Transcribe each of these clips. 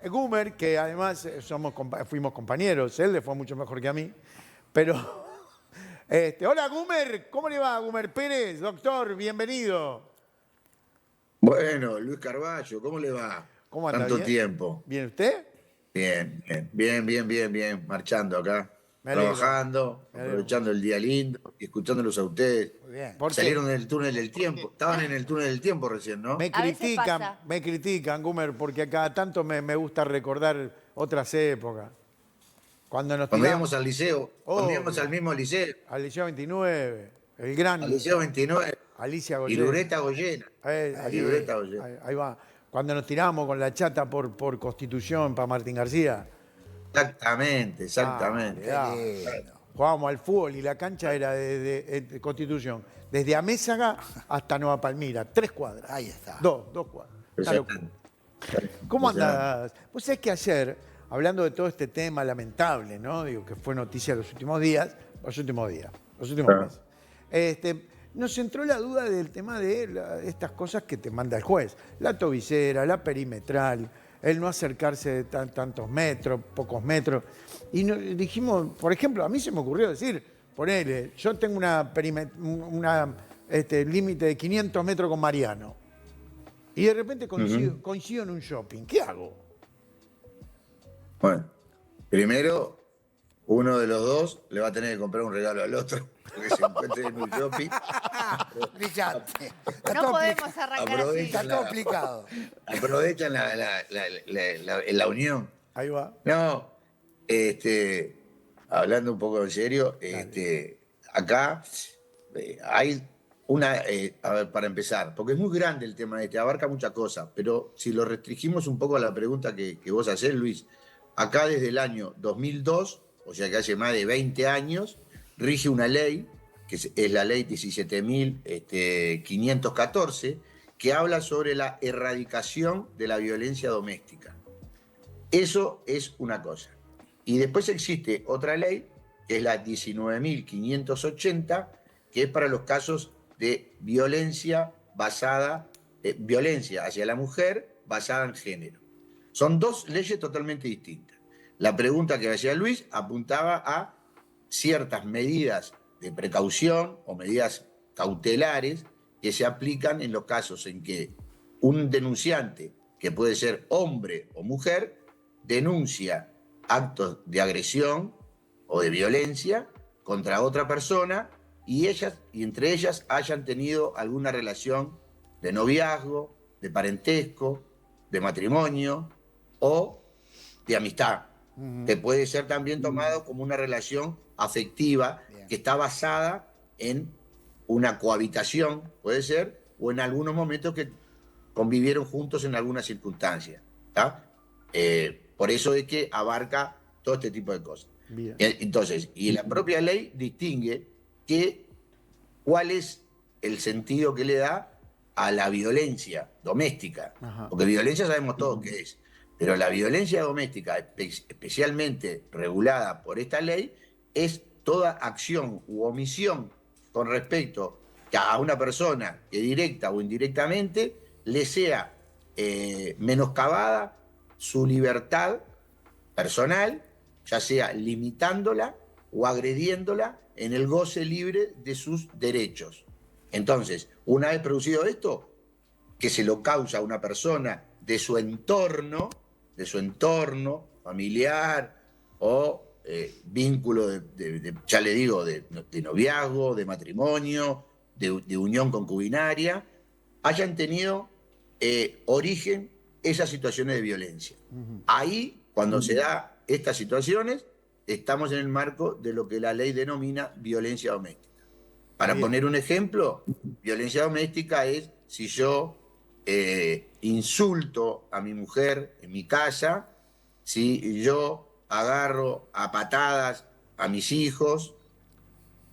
Gumer, que además fuimos compañeros, él le fue mucho mejor que a mí, pero... hola, Gumer, ¿cómo le va, Gumer Pérez? Doctor, bienvenido. Bueno, Luis Carballo, ¿cómo le va? ¿Cómo anda? Tanto ¿Bien? tiempo. ¿Bien usted? Bien, marchando acá, Me alegro, trabajando, me alegro mucho. aprovechando el día lindo y escuchándolos a ustedes. Muy bien. ¿Por qué? Salieron del túnel del tiempo, estaban en el túnel del tiempo recién, ¿no? A veces pasa. Me critican, Gumer, porque a cada tanto me gusta recordar otras épocas. Cuando nos Cuando tiramos, íbamos al liceo, cuando íbamos al obvio, mismo liceo, al Liceo 29, el al gran liceo 29, Alicia y Goyena. Lureta Goyena, y Ahí, Lureta Goyena. ahí va. Cuando nos tiramos con la chata por Constitución para Martín García. Exactamente. Qué Olvidate. lindo. Jugábamos al fútbol y la cancha era de Constitución. Desde Amézaga hasta Nueva Palmira, 3 cuadras. Ahí está. Dos cuadras. Una locura. ¿Cómo Impresionante. andas? Vos sabés que ayer, hablando de todo este tema lamentable, ¿no? Digo, que fue noticia los últimos los últimos Ah. meses. Nos entró la duda del tema de estas cosas que te manda el juez. La tobillera, la perimetral, el no acercarse de tantos metros, pocos metros. Y dijimos, por ejemplo, a mí se me ocurrió decir, ponele, yo tengo límite de 500 metros con Mariano. Y de repente coincido en un shopping. ¿Qué hago? Bueno, primero, uno de los dos le va a tener que comprar un regalo al otro, porque se encuentre en un shopping. Brillante. Está No todo podemos arrancar así. Aprovecha Está todo explicado. Aprovechan la unión. Ahí va. No, hablando un poco en serio, acá hay una, a ver, para empezar, porque es muy grande el tema abarca muchas cosas, pero si lo restringimos un poco a la pregunta que vos hacés, Luis, acá desde el año 2002, o sea que hace más de 20 años, rige una ley, que es la ley 17.514, que habla sobre la erradicación de la violencia doméstica. Eso es una cosa. Y después existe otra ley, que es la 19.580, que es para los casos de violencia violencia hacia la mujer basada en género. Son dos leyes totalmente distintas. La pregunta que hacía Luis apuntaba a ciertas medidas de precaución o medidas cautelares que se aplican en los casos en que un denunciante, que puede ser hombre o mujer, denuncia actos de agresión o de violencia contra otra persona y entre ellas hayan tenido alguna relación de noviazgo, de parentesco, de matrimonio o de amistad, que puede ser también tomado como una relación afectiva que está basada en una cohabitación, puede ser, o en algunos momentos que convivieron juntos en alguna circunstancia. Por eso es que abarca todo este tipo de cosas. Bien. Entonces, y la propia ley distingue cuál es el sentido que le da a la violencia doméstica. Ajá. Porque violencia sabemos todos qué es. Pero la violencia doméstica, especialmente regulada por esta ley, es toda acción u omisión con respecto a una persona que directa o indirectamente le sea menoscabada su libertad personal, ya sea limitándola o agrediéndola en el goce libre de sus derechos. Entonces, una vez producido esto, que se lo causa a una persona de su entorno familiar o vínculo ya le digo, de noviazgo, de matrimonio, de unión concubinaria, hayan tenido origen esas situaciones de violencia. Ahí, cuando se da estas situaciones, estamos en el marco de lo que la ley denomina violencia doméstica. Para Bien. poner un ejemplo, violencia doméstica es si yo insulto a mi mujer en mi casa, si yo agarro a patadas a mis hijos,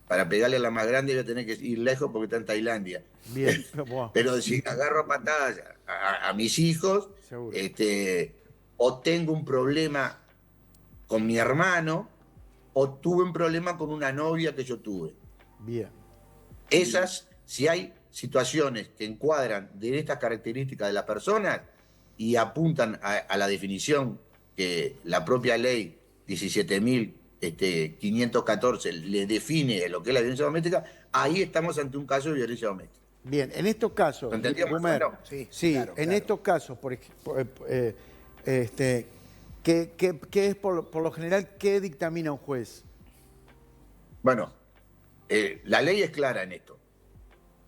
para pegarle a la más grande voy a tener que ir lejos porque está en Tailandia. Bien. Buah, Pero si agarro a patadas a mis hijos, seguro. o tengo un problema con mi hermano, o tuve un problema con una novia que yo tuve. Bien. Si hay situaciones que encuadran de estas características de las personas, y apuntan a la definición que la propia ley 17.514 le define lo que es la violencia doméstica, ahí estamos ante un caso de violencia doméstica. Bien, en estos casos, ¿Lo entendió, Gumer, Marcelo? sí, claro, en claro. estos casos, ¿qué es por lo general, qué dictamina un juez? Bueno, la ley es clara en esto.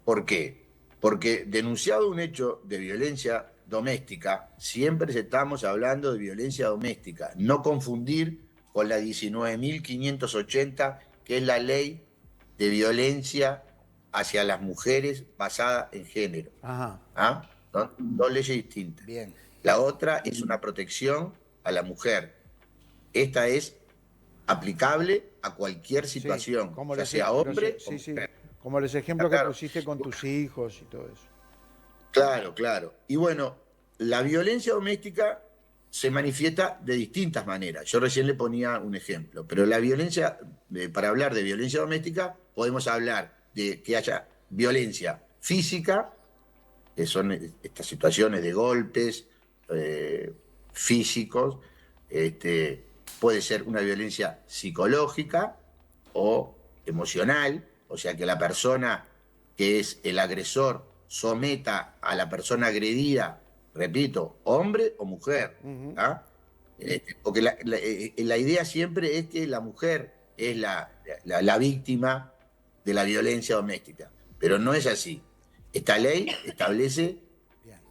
¿Por qué? Porque denunciado un hecho de violencia doméstica, siempre estamos hablando de violencia doméstica, no confundir con la 19.580, que es la ley de violencia hacia las mujeres basada en género. Ajá. ¿Ah? Son dos leyes distintas. Bien. La otra es una protección a la mujer. Esta es aplicable a cualquier situación, como ya los- sea hombre sí, o sí, mujer. como los ejemplos que Claro. pusiste con tus hijos y todo eso. Claro, claro. Y bueno, la violencia doméstica se manifiesta de distintas maneras. Yo recién le ponía un ejemplo, pero la violencia, para hablar de violencia doméstica, podemos hablar de que haya violencia física, que son estas situaciones de golpes físicos, puede ser una violencia psicológica o emocional, o sea que la persona que es el agresor someta a la persona agredida, repito, hombre o mujer. ¿Ah? Porque la idea siempre es que la mujer es la víctima de la violencia doméstica, pero no es así. Esta ley establece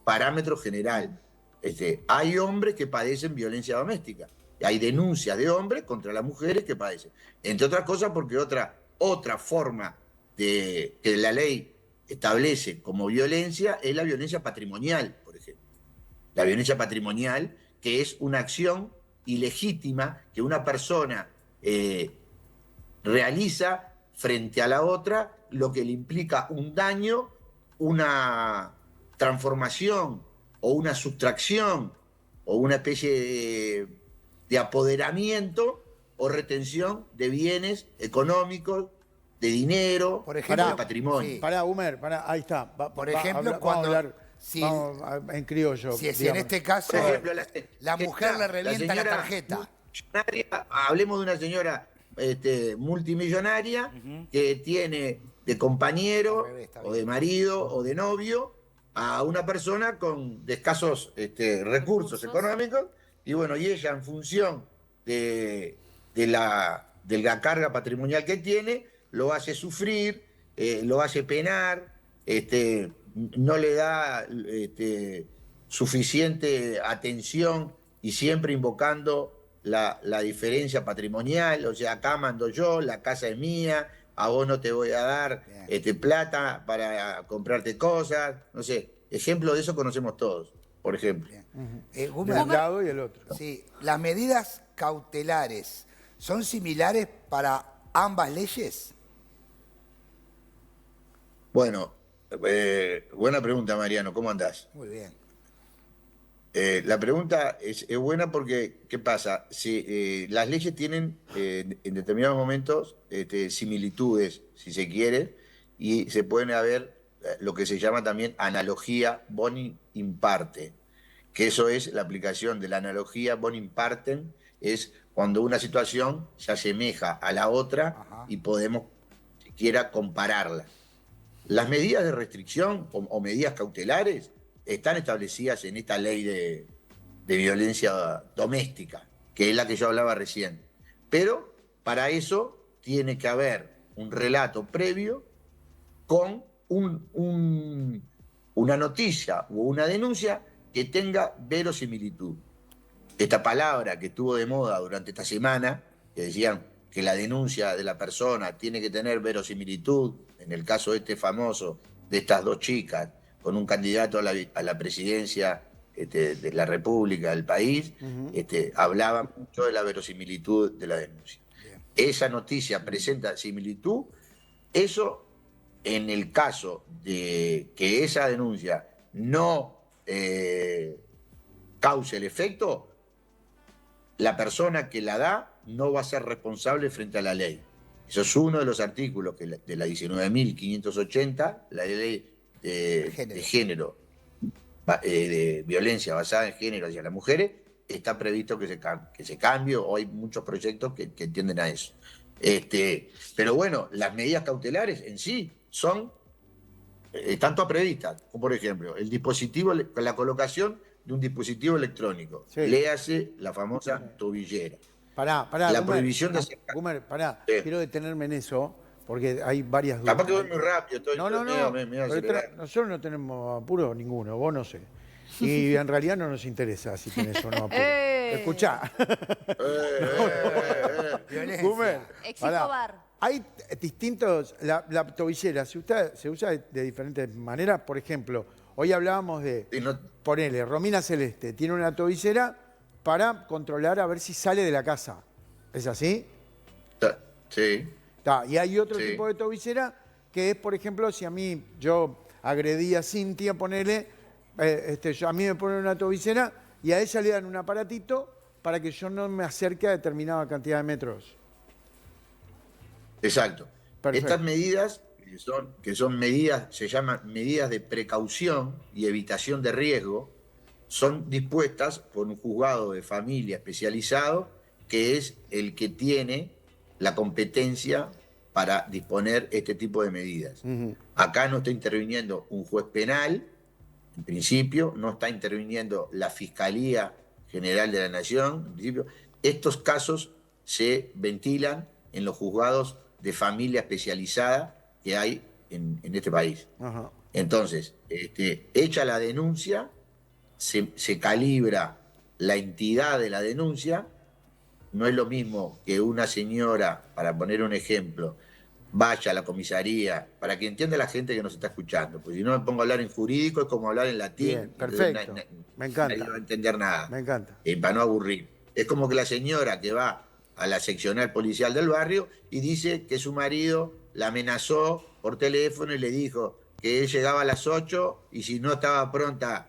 parámetro general. Hay hombres que padecen violencia doméstica. Hay denuncias de hombres contra las mujeres que padecen. Entre otras cosas porque otra forma que la ley establece como violencia es la violencia patrimonial, por ejemplo. La violencia patrimonial, que es una acción ilegítima que una persona realiza frente a la otra, lo que le implica un daño, una transformación o una sustracción o una especie de apoderamiento o retención de bienes económicos, de dinero, Por ejemplo, de patrimonio. sí. Pará, Gumer, ahí está. Por ejemplo, vamos a cuando- hablar si- en criollo. Si en digamos. este caso Por ejemplo, la mujer le la revienta la señora tarjeta. multimillonaria, hablemos de una señora multimillonaria que tiene de compañero Al revés, está o bien. de marido o de novio a una persona con de escasos recursos económicos, y bueno, y ella en función de la carga patrimonial que tiene, lo hace sufrir, lo hace penar, no le da suficiente atención y siempre invocando la diferencia patrimonial, o sea, acá mando yo, la casa es mía, a vos no te voy a dar plata para comprarte cosas, no sé, ejemplo de eso conocemos todos, por ejemplo. De Gumer, un lado y el otro. sí, ¿las medidas cautelares son similares para ambas leyes? Bueno, buena pregunta, Mariano, ¿cómo andás? Muy bien. La pregunta es buena porque, ¿qué pasa? Si, las leyes tienen en determinados momentos similitudes, si se quiere, y se pueden haber lo que se llama también analogía boni in parte, que eso es la aplicación de la analogía boni in partem, es cuando una situación se asemeja a la otra. Ajá. Y podemos siquiera compararla. Las medidas de restricción o medidas cautelares están establecidas en esta ley de violencia doméstica, que es la que yo hablaba recién. Pero para eso tiene que haber un relato previo con una noticia o una denuncia que tenga verosimilitud. Esta palabra que estuvo de moda durante esta semana, que decían que la denuncia de la persona tiene que tener verosimilitud, en el caso famoso de estas dos chicas, con un candidato a la presidencia de la República, del país, hablaba mucho de la verosimilitud de la denuncia. Esa noticia presenta similitud, eso en el caso de que esa denuncia no cause el efecto, la persona que la da no va a ser responsable frente a la ley. Eso es uno de los artículos de la 19.580, la ley de género. de violencia basada en género hacia las mujeres, está previsto que se cambie, o hay muchos proyectos que tienden a eso. Pero bueno, las medidas cautelares en sí son tanto previstas, como por ejemplo, la colocación de un dispositivo electrónico, Sí. léase la famosa tobillera. Pará, La Gumer, prohibición de hacer... Gumer, pará, Sí. quiero detenerme en eso, porque hay varias dudas. Capaz que voy muy rápido, No, me pero acelerado. nosotros no tenemos apuro ninguno, vos no sé. Y en realidad no nos interesa si tenés o no apuro. Escuchá. Violencia. Gumer, Exijo pará. bar. Hay distintos, la tobillera se usa de diferentes maneras. Por ejemplo, hoy hablábamos de, Sí, no- ponele, Romina Celeste tiene una tobillera para controlar a ver si sale de la casa. ¿Es así? Sí. Y hay otro Sí. tipo de tobillera que es, por ejemplo, si yo agredí a Cintia, ponele, a mí me ponen una tobillera y a ella le dan un aparatito para que yo no me acerque a determinada cantidad de metros. Exacto. Perfecto. Estas medidas, que son medidas, se llaman medidas de precaución y evitación de riesgo, son dispuestas por un juzgado de familia especializado, que es el que tiene la competencia para disponer este tipo de medidas. Acá no está interviniendo un juez penal, en principio, no está interviniendo la Fiscalía General de la Nación, en principio. Estos casos se ventilan en los juzgados de familia especializada que hay en este país. Ajá. Entonces, hecha la denuncia, se calibra la entidad de la denuncia. No es lo mismo que una señora, para poner un ejemplo, vaya a la comisaría, para que entienda la gente que nos está escuchando, porque si no me pongo a hablar en jurídico es como hablar en latín. Bien, perfecto. Me encanta. Nadie va a entender nada. Me encanta. Para no aburrir. Es como que la señora que va a la seccional policial del barrio y dice que su marido la amenazó por teléfono y le dijo que él llegaba a las 8 y si no estaban prontas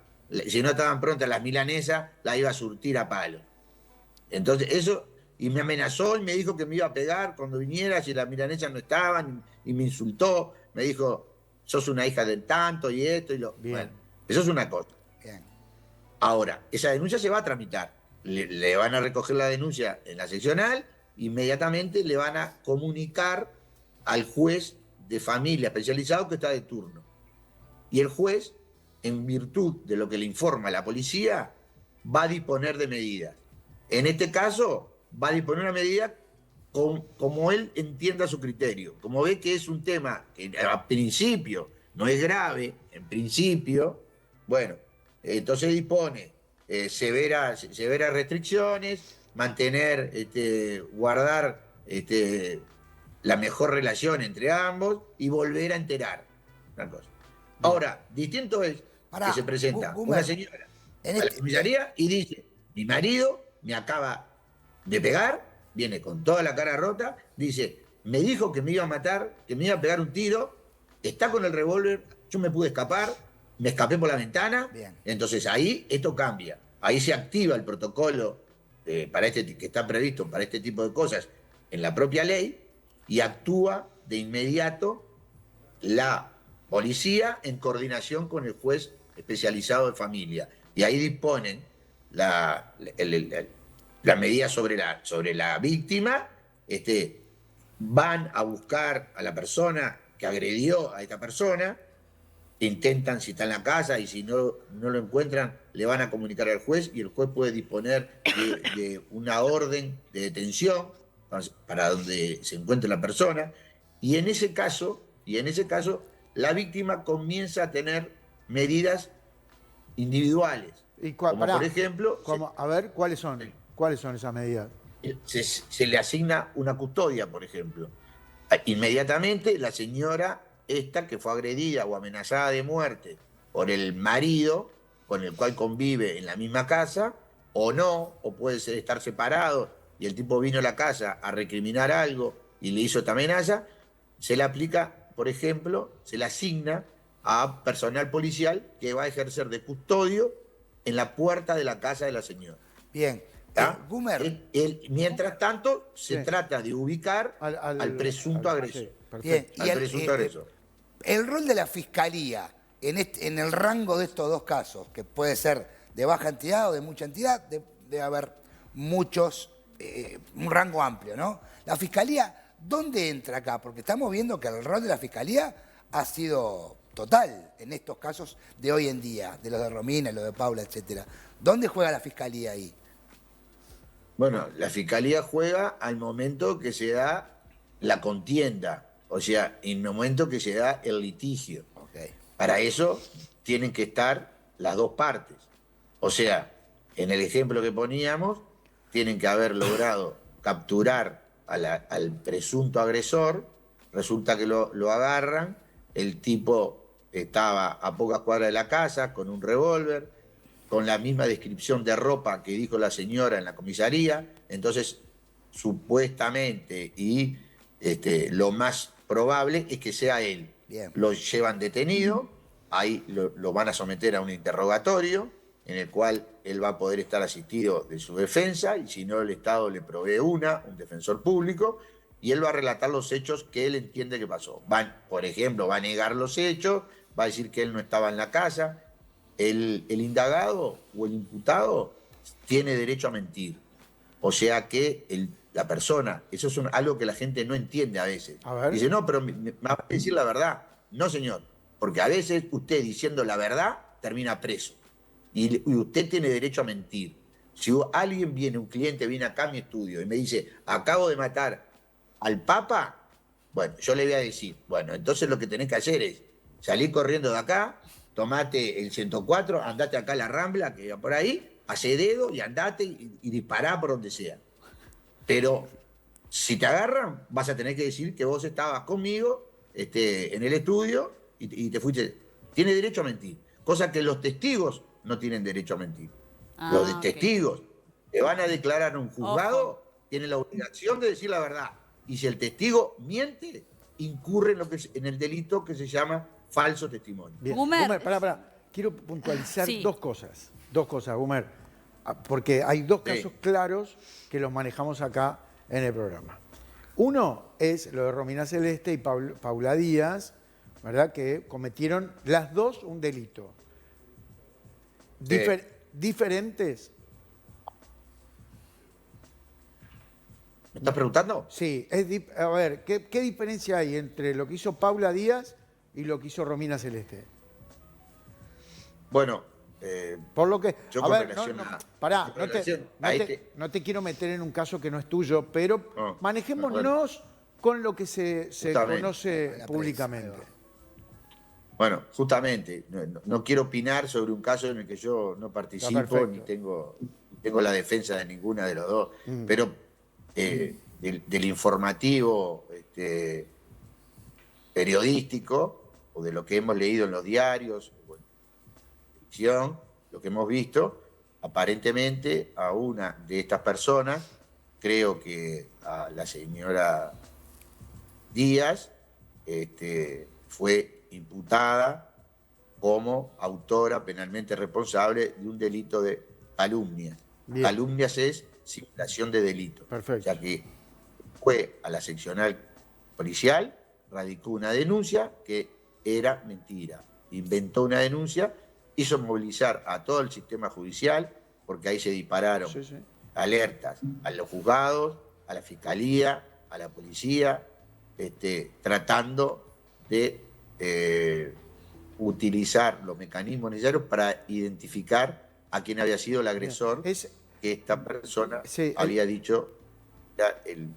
las milanesas, la iba a surtir a palo. Entonces, eso, y me amenazó y me dijo que me iba a pegar cuando viniera si las milanesas no estaban, y me insultó, me dijo, sos una hija del tanto y esto y lo... Bien. Bueno, eso es una cosa. Bien. Ahora, esa denuncia se va a tramitar. Le van a recoger la denuncia en la seccional, inmediatamente le van a comunicar al juez de familia especializado que está de turno. Y el juez, en virtud de lo que le informa la policía, va a disponer de medidas. En este caso, va a disponer una medida como él entienda su criterio. Como ve que es un tema que a principio no es grave, en principio, bueno, entonces dispone severas restricciones, mantener, guardar la mejor relación entre ambos y volver a enterar. Una cosa. Ahora, distinto es Pará, que se presenta Gumer, una señora en a la este- comisaría y dice, mi marido me acaba de pegar, viene con toda la cara rota, dice, me dijo que me iba a matar, que me iba a pegar un tiro, está con el revólver, yo me pude escapar, me escapé por la ventana. Bien. Entonces ahí esto cambia, ahí se activa el protocolo que está previsto para este tipo de cosas en la propia ley y actúa de inmediato la policía en coordinación con el juez especializado de familia. Y ahí disponen la medida sobre la víctima, van a buscar a la persona que agredió a esta persona, intentan si está en la casa y si no lo encuentran, le van a comunicar al juez y el juez puede disponer de una orden de detención para donde se encuentre la persona. Y en ese caso, la víctima comienza a tener medidas individuales. Como Pará, por ejemplo, a ver, ¿cuáles son esas medidas? se le asigna una custodia, por ejemplo. Inmediatamente la señora esta que fue agredida o amenazada de muerte por el marido con el cual convive en la misma casa, o no, o puede ser estar separado y el tipo vino a la casa a recriminar algo y le hizo esta amenaza, se le aplica, por ejemplo, se le asigna a personal policial que va a ejercer de custodio en la puerta de la casa de la señora. Bien. ¿Tá? Gumer, Mientras tanto, se Sí. trata de ubicar al presunto agresor. Sí, perfecto. bien. Al presunto agresor. El rol de la fiscalía en el rango de estos dos casos, que puede ser de baja entidad o de mucha entidad, debe haber muchos, un rango amplio, ¿no? La Fiscalía, ¿dónde entra acá? Porque estamos viendo que el rol de la Fiscalía ha sido total en estos casos de hoy en día, de los de Romina, los de Paula, etcétera. ¿Dónde juega la Fiscalía ahí? Bueno, la Fiscalía juega al momento que se da la contienda, o sea, en el momento que se da el litigio. Okay. Para eso tienen que estar las dos partes. O sea, en el ejemplo que poníamos, tienen que haber logrado capturar al presunto agresor, resulta que lo agarran, el tipo estaba a pocas cuadras de la casa con un revólver, con la misma descripción de ropa que dijo la señora en la comisaría, entonces supuestamente y lo más probable es que sea él. Bien. Lo llevan detenido, ahí lo van a someter a un interrogatorio en el cual él va a poder estar asistido de su defensa y si no el Estado le provee un defensor público, y él va a relatar los hechos que él entiende que pasó. Por ejemplo, va a negar los hechos, va a decir que él no estaba en la casa. El indagado o el imputado tiene derecho a mentir. O sea que la persona, eso es algo que la gente no entiende a veces. Dice, no, pero me va a decir la verdad. No, señor, porque a veces usted diciendo la verdad termina preso. Y usted tiene derecho a mentir. Si alguien viene, un cliente viene acá a mi estudio y me dice, acabo de matar al Papa, bueno, yo le voy a decir, bueno, entonces lo que tenés que hacer es salir corriendo de acá, tomate el 104, andate acá a la Rambla, que va por ahí, hace dedo y andate y dispará por donde sea. Pero si te agarran, vas a tener que decir que vos estabas conmigo en el estudio y te fuiste. Tiene derecho a mentir, cosa que los testigos no tienen derecho a mentir. Los testigos que van a declarar en un juzgado tienen la obligación de decir la verdad. Y si el testigo miente, incurre en el delito que se llama falso testimonio. Bien. Gumer, pará. Quiero puntualizar dos cosas. Dos cosas, Gumer. Porque hay dos casos claros que los manejamos acá en el programa. Uno es lo de Romina Celeste y Paula Díaz, ¿verdad? Que cometieron las dos un delito. Diferentes. ¿Me estás preguntando? Sí. A ver, ¿qué diferencia hay entre lo que hizo Paula Díaz y lo que hizo Romina Celeste? Bueno, por lo que, yo a ver, pará, no te quiero meter en un caso que no es tuyo, pero manejémonos con lo que se conoce públicamente. Bueno, justamente, no quiero opinar sobre un caso en el que yo no participo ni tengo la defensa de ninguna de los dos, pero del informativo periodístico o de lo que hemos leído en los diarios, lo que hemos visto, aparentemente a una de estas personas, creo que a la señora Díaz, fue imputada como autora penalmente responsable de un delito de calumnia. Bien. Calumnias es simulación de delito. Perfecto. O sea que fue a la seccional policial, radicó una denuncia que era mentira. Inventó una denuncia, hizo movilizar a todo el sistema judicial, porque ahí se dispararon alertas a los juzgados, a la fiscalía, a la policía, tratando de utilizar los mecanismos necesarios para identificar a quién había sido el agresor, que esta persona había dicho era el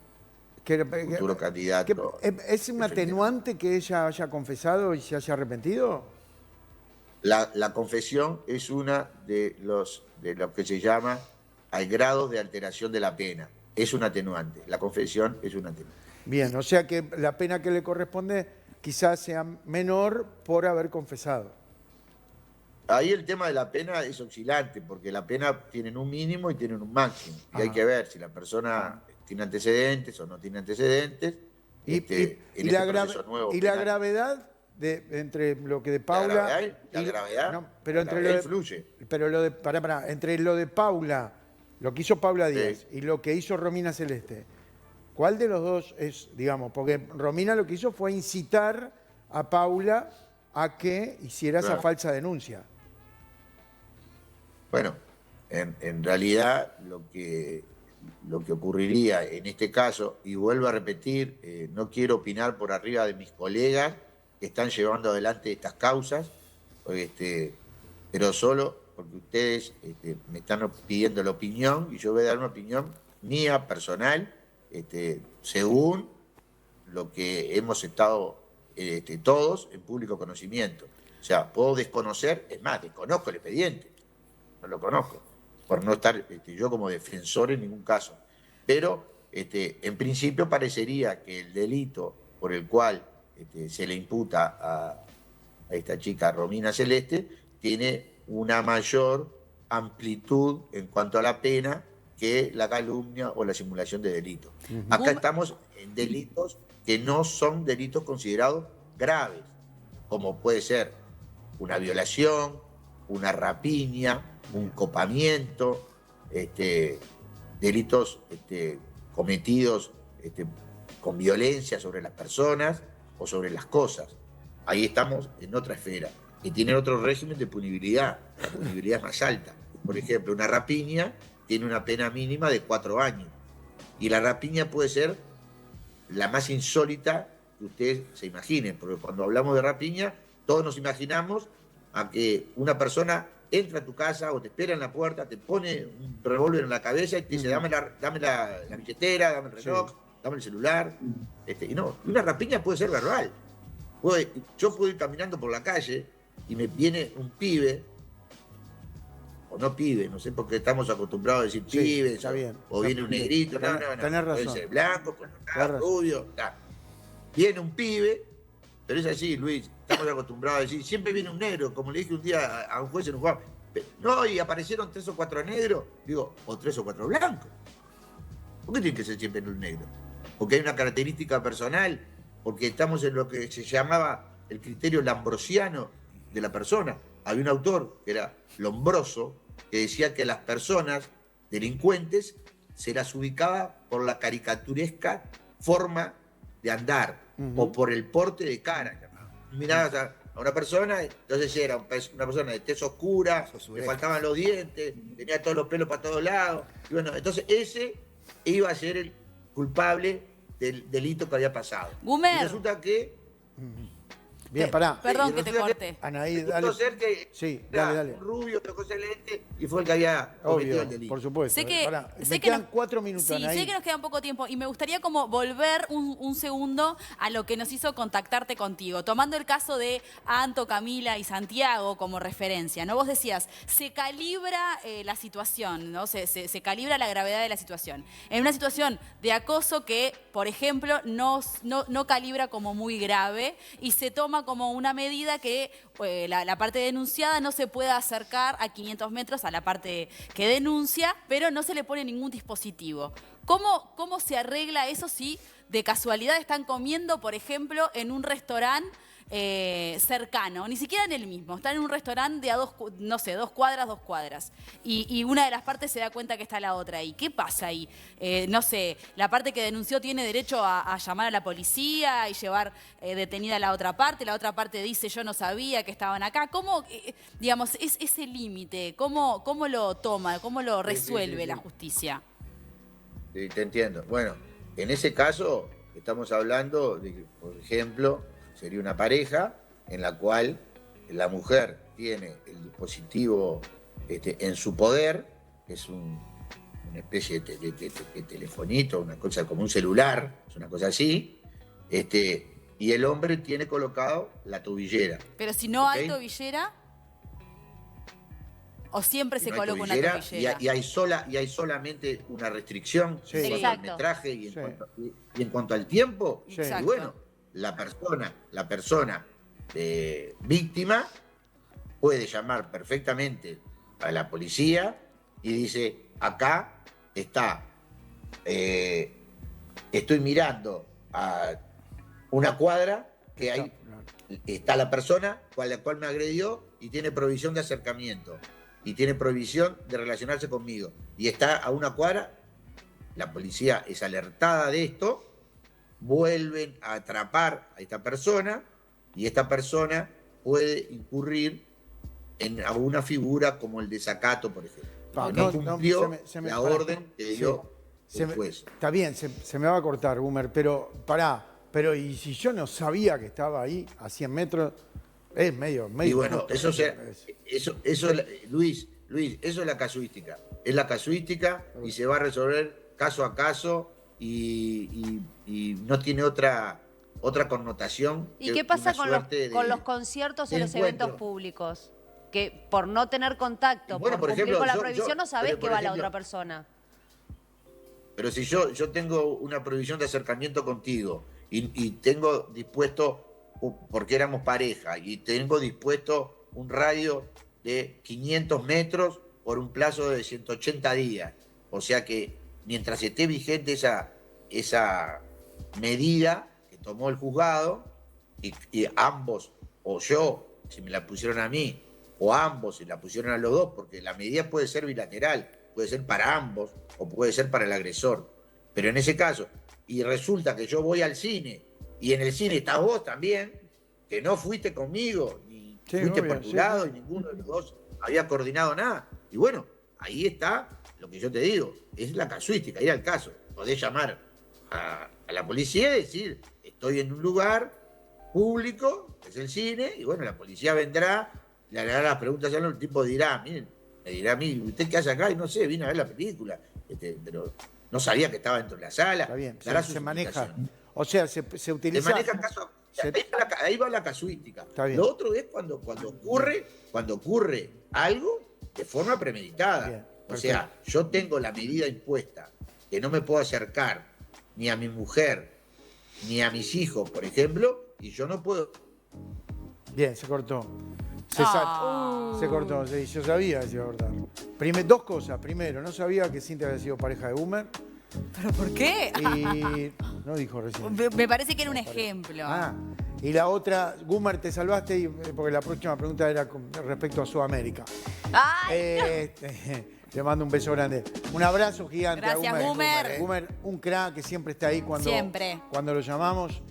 futuro candidato. ¿Es un atenuante que ella haya confesado y se haya arrepentido? La confesión es una de lo que se llama al grado de alteración de la pena. Es un atenuante. La confesión es un atenuante. Bien, o sea que la pena que le corresponde quizás sea menor por haber confesado. Ahí el tema de la pena es oscilante, porque la pena tienen un mínimo y tienen un máximo. Y hay que ver si la persona tiene antecedentes o no tiene antecedentes. La gravedad entre lo que de Paula... La gravedad no, pero entre lo de, influye. Pero lo de, entre lo de Paula, lo que hizo Paula Díaz y lo que hizo Romina Celeste, ¿cuál de los dos es, digamos? Porque Romina lo que hizo fue incitar a Paula a que hiciera esa Claro. falsa denuncia. Bueno, en realidad lo que ocurriría en este caso, y vuelvo a repetir, no quiero opinar por arriba de mis colegas que están llevando adelante estas causas, pero solo porque ustedes me están pidiendo la opinión y yo voy a dar una opinión mía, personal, según lo que hemos estado todos en público conocimiento. O sea, puedo desconocer, es más, desconozco el expediente, no lo conozco, por no estar yo como defensor en ningún caso. Pero en principio parecería que el delito por el cual se le imputa a esta chica Romina Celeste tiene una mayor amplitud en cuanto a la pena que la calumnia o la simulación de delito. Acá estamos en delitos que no son delitos considerados graves, como puede ser una violación, una rapiña, un copamiento, delitos cometidos con violencia sobre las personas o sobre las cosas. Ahí estamos en otra esfera, que tienen otro régimen de punibilidad. La punibilidad es más alta. Por ejemplo, una rapiña tiene una pena mínima de 4 años. Y la rapiña puede ser la más insólita que ustedes se imaginen, porque cuando hablamos de rapiña, todos nos imaginamos a que una persona entra a tu casa o te espera en la puerta, te pone un revólver en la cabeza y te dice, dame la billetera, dame el reloj, dame el celular. Y no, una rapiña puede ser verbal. Yo puedo ir caminando por la calle y me viene un pibe, o no pibe, no sé por qué estamos acostumbrados a decir Sí, pibes, está bien. o viene un negrito, no. Tenés razón. Puede ser blanco, colorado, rubio, viene un pibe, pero es así, Luis, estamos acostumbrados a decir, siempre viene un negro, como le dije un día a un juez en un juego, no, y aparecieron 3 o 4 negros, digo, o 3 o 4 blancos. ¿Por qué tiene que ser siempre un negro? Porque hay una característica personal, porque estamos en lo que se llamaba el criterio lambrosiano de la persona. Había un autor, que era Lombroso, que decía que las personas delincuentes se las ubicaba por la caricaturesca forma de andar o por el porte de cara. Mirabas a una persona, entonces era una persona de tez oscura, le faltaban los dientes, tenía todos los pelos para todos lados. Y bueno, entonces ese iba a ser el culpable del delito que había pasado. Gumer. Y resulta que... Bien, pará. Perdón que te corte. Anaí, dale. Ser que Sí, era dale. un rubio, tocó excelente y fue el que había cometido Obvio, el delito. por supuesto. Sé que, Pará, sé me que quedan nos- 4 minutos, Sí, Anaí. sé que nos queda poco tiempo y me gustaría como volver un segundo a lo que nos hizo contactarte contigo, tomando el caso de Anto, Camila y Santiago como referencia, ¿no? Vos decías, se calibra la situación, ¿no? Se calibra la gravedad de la situación. En una situación de acoso que, por ejemplo, no calibra como muy grave y se toma como una medida que la parte denunciada no se pueda acercar a 500 metros a la parte que denuncia, pero no se le pone ningún dispositivo. ¿Cómo se arregla eso si de casualidad están comiendo, por ejemplo, en un restaurante cercano, ni siquiera en el mismo, están en un restaurante de a 2 cuadras, y una de las partes se da cuenta que está la otra ahí? ¿Qué pasa ahí? No sé, la parte que denunció tiene derecho a llamar a la policía y llevar detenida a la otra parte dice yo no sabía que estaban acá. ¿Cómo, digamos, es ese límite? ¿Cómo lo toma? ¿Cómo lo resuelve la justicia? Sí, te entiendo. Bueno, en ese caso estamos hablando de que, por ejemplo, sería una pareja en la cual la mujer tiene el dispositivo en su poder, que es una especie de telefonito, una cosa como un celular, es una cosa así, y el hombre tiene colocado la tobillera. Pero si no hay ¿Ok? tobillera, o siempre se No hay coloca una tobillera, tobillera. y hay solamente una restricción Sí. en cuanto al Exacto. metraje y Sí. en cuanto al tiempo. Sí. Exacto. Y bueno, la persona víctima puede llamar perfectamente a la policía y dice, acá está, estoy mirando a una cuadra que hay, está la persona con la cual me agredió y tiene prohibición de acercamiento y tiene prohibición de relacionarse conmigo y está a una cuadra. La policía es alertada de esto, vuelven a atrapar a esta persona y esta persona puede incurrir en alguna figura como el desacato, por ejemplo. Que no cumplió la orden que dio el juez. Está bien, se me va a cortar, Gumer, pero pará. Pero y si yo no sabía que estaba ahí a 100 metros, es medio. Y bueno, Luis, eso es la casuística. Es la casuística y se va a resolver caso a caso y no tiene otra connotación. ¿Y qué pasa con los conciertos o los eventos públicos? Que por no tener contacto, bueno, por cumplir ejemplo, con la prohibición, no sabés pero, que va la ejemplo, otra persona. Pero si yo tengo una prohibición de acercamiento contigo y tengo dispuesto, porque éramos pareja, y tengo dispuesto un radio de 500 metros por un plazo de 180 días. O sea que mientras esté vigente esa medida que tomó el juzgado, y ambos, o yo, si me la pusieron a mí, o ambos, si la pusieron a los dos, porque la medida puede ser bilateral, puede ser para ambos o puede ser para el agresor. Pero en ese caso, y resulta que yo voy al cine y en el cine estás vos también, que no fuiste conmigo, ni fuiste por tu lado, y ninguno de los dos había coordinado nada. Y bueno, ahí está lo que yo te digo, es la casuística, ir al caso. Podés llamar a la policía y decir, estoy en un lugar público, que es el cine, y bueno, la policía vendrá, le hará las preguntas, el tipo dirá, miren, me dirá a mí, ¿usted qué hace acá? Y no sé, vine a ver la película, pero no sabía que estaba dentro de la sala. Está bien, dará se sus maneja. explicaciones. O sea, se utiliza. Se maneja caso. Ahí va la casuística. Lo otro es cuando ocurre algo de forma premeditada. Bien, o sea, yo tengo la medida impuesta que no me puedo acercar ni a mi mujer ni a mis hijos, por ejemplo, y yo no puedo. Bien, se cortó. Se cortó, sí, yo sabía que se iba a cortar. Dos cosas. Primero, no sabía que Cintia había sido pareja de Gumer. ¿Pero por qué? Y no dijo recién. Me parece que era un ejemplo. Y la otra, Gumer, te salvaste porque la próxima pregunta era con respecto a Sudamérica. ¡Ay! Te mando un beso grande. Un abrazo gigante Gracias, a Gumer. Gumer. Gumer, un crack que siempre está ahí cuando lo llamamos.